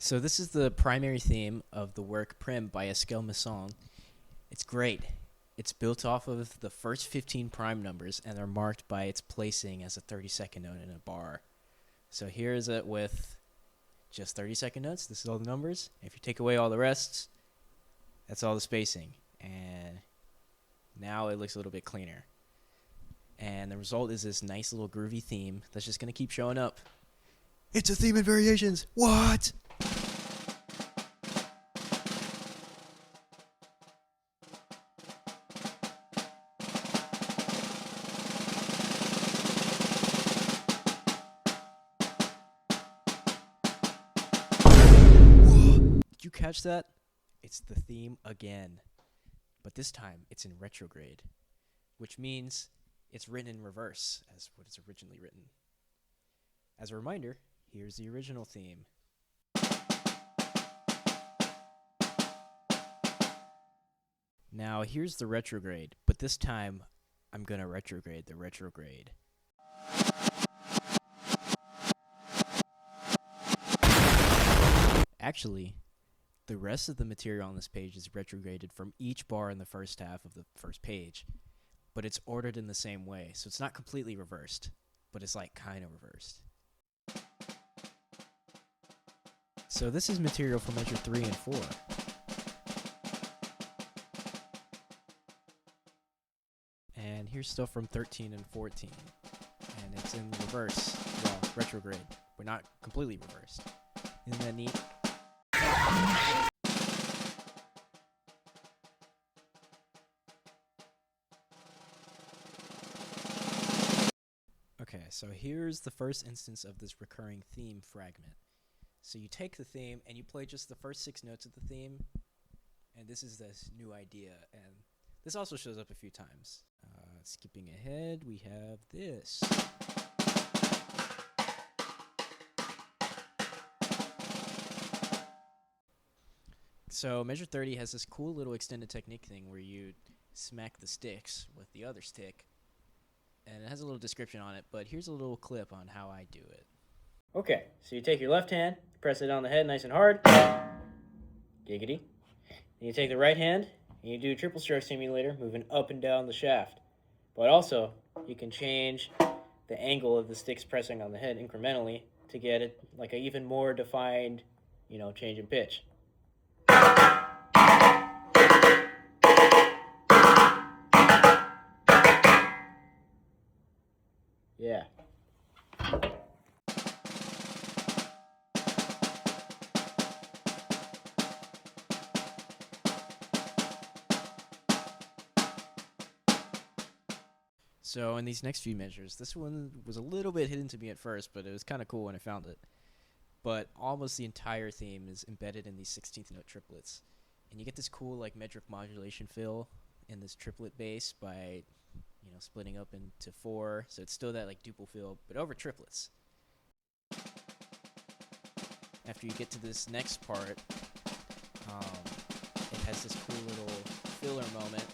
So this is the primary theme of the work Prím by Áskell Másson. It's great. It's built off of the first 15 prime numbers, and they're marked by its placing as a 32nd note in a bar. So here is it with just 32nd notes. This is all the numbers. If you take away all the rest, that's all the spacing. And now it looks a little bit cleaner. And the result is this nice little groovy theme that's just going to keep showing up. It's a theme in variations. What? Did you catch that? It's the theme again. But this time, it's in retrograde, which means it's written in reverse as what is originally written. As a reminder, here's the original theme. Now, here's the retrograde, but this time, I'm going to retrograde the retrograde. Actually, the rest of the material on this page is retrograded from each bar in the first half of the first page, but it's ordered in the same way, so it's not completely reversed, but it's like kind of reversed. So this is material for measure 3 and 4. And here's stuff from 13 and 14. And it's in reverse, well, retrograde, but not completely reversed. Isn't that neat? Okay, so here's the first instance of this recurring theme fragment. So you take the theme and you play just the first 6 notes of the theme, and this is this new idea, and this also shows up a few times. Skipping ahead, we have this. So measure 30 has this cool little extended technique thing where you smack the sticks with the other stick, and it has a little description on it, but here's a little clip on how I do it. Okay, so you take your left hand, press it on the head nice and hard, giggity. Then you take the right hand, and you do a triple stroke simulator, moving up and down the shaft. But also, you can change the angle of the sticks pressing on the head incrementally to get it like an even more defined, change in pitch. Yeah. So in these next few measures, this one was a little bit hidden to me at first, but it was kind of cool when I found it. But almost the entire theme is embedded in these 16th note triplets. And you get this cool like metric modulation fill in this triplet bass by splitting up into 4. So it's still that like duple fill, but over triplets. After you get to this next part, it has this cool little filler moment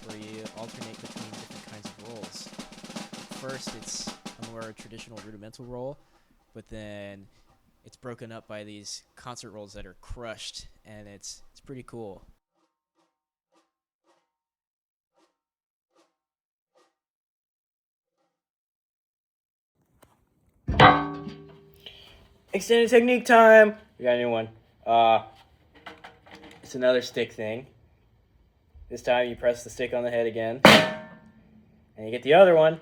where you alternate between different kinds of rolls. First, it's a more traditional rudimental roll, but then it's broken up by these concert rolls that are crushed, and it's pretty cool. Extended technique time! We got a new one. It's another stick thing. This time you press the stick on the head again, and you get the other one.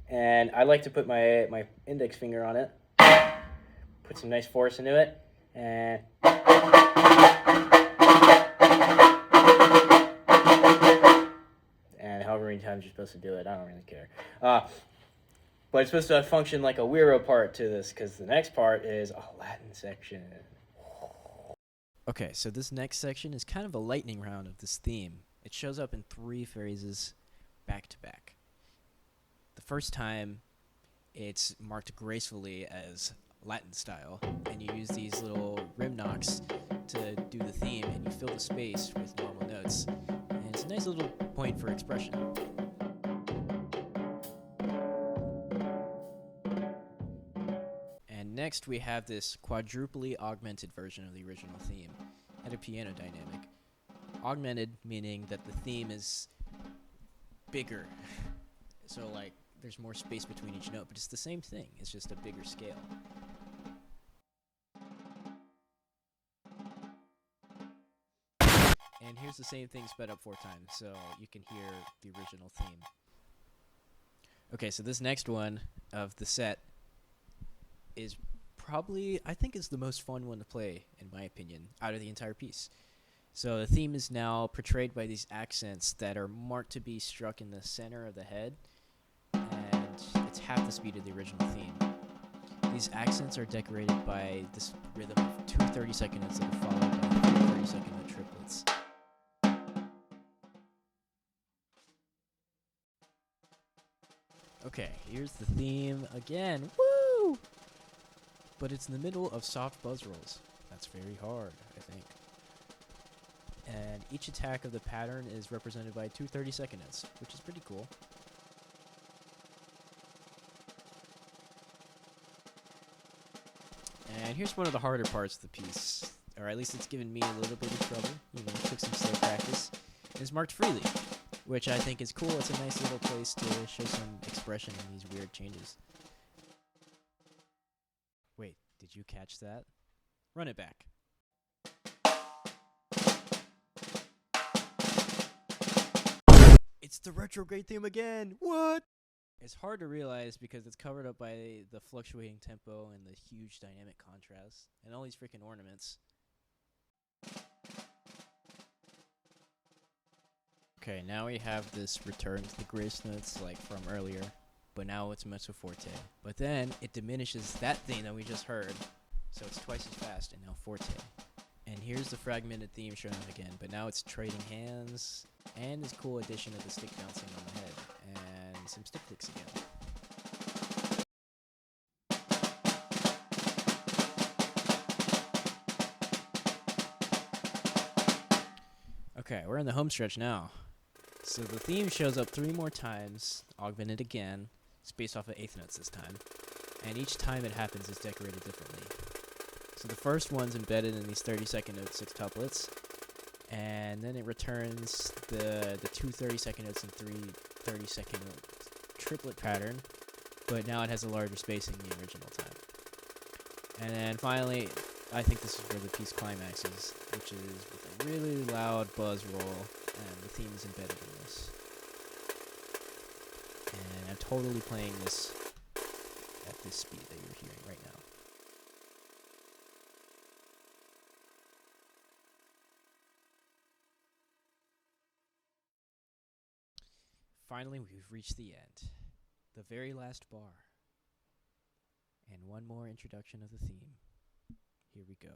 And I like to put my index finger on it, put some nice force into it, and however many times you're supposed to do it, I don't really care. But it's supposed to function like a Wiro part to this, because the next part is a Latin section. Okay, so this next section is kind of a lightning round of this theme. It shows up in 3 phrases back to back. The first time, it's marked gracefully as Latin style, and you use these little rim knocks to do the theme, and you fill the space with normal notes. And it's a nice little point for expression. And next we have this quadruply augmented version of the original theme and a piano dynamic. Augmented meaning that the theme is bigger. So like there's more space between each note, but it's the same thing. It's just a bigger scale. And here's the same thing sped up 4 times, so you can hear the original theme. Okay, so this next one of the set is probably, I think, is the most fun one to play, in my opinion, out of the entire piece. So the theme is now portrayed by these accents that are marked to be struck in the center of the head, and it's half the speed of the original theme. These accents are decorated by this rhythm of 2 30-second notes that are followed by 3 30-second note triplets. Okay, here's the theme again. Woo! But it's in the middle of soft buzz rolls. That's very hard, I think. And each attack of the pattern is represented by 2 30-second notes, which is pretty cool. And here's one of the harder parts of the piece, or at least it's given me a little bit of trouble. Took some slow practice. It's marked freely, which I think is cool. It's a nice little place to show some expression in these weird changes. Wait, did you catch that? Run it back. It's the retrograde theme again! What? It's hard to realize because it's covered up by the fluctuating tempo and the huge dynamic contrast and all these freaking ornaments. Okay, now we have this return to the grace notes like from earlier, but now it's mezzo forte. But then it diminishes that theme that we just heard, so it's twice as fast and now forte. And here's the fragmented theme shown again, but now it's trading hands and this cool addition of the stick bouncing on the head and some stick clicks again. Okay, we're in the home stretch now. So the theme shows up 3 more times, augmented again. It's based off of 8th notes this time. And each time it happens is decorated differently. So the first one's embedded in these 30-second note 6 couplets. And then it returns the 2 30-second notes and 3 30-second note triplet pattern. But now it has a larger spacing than the original time. And then finally, I think this is where the piece climaxes, which is with a really loud buzz roll, and the theme is embedded in this. And I'm totally playing this at this speed that you're hearing right now. Finally, we've reached the end. The very last bar. And one more introduction of the theme. Here we go.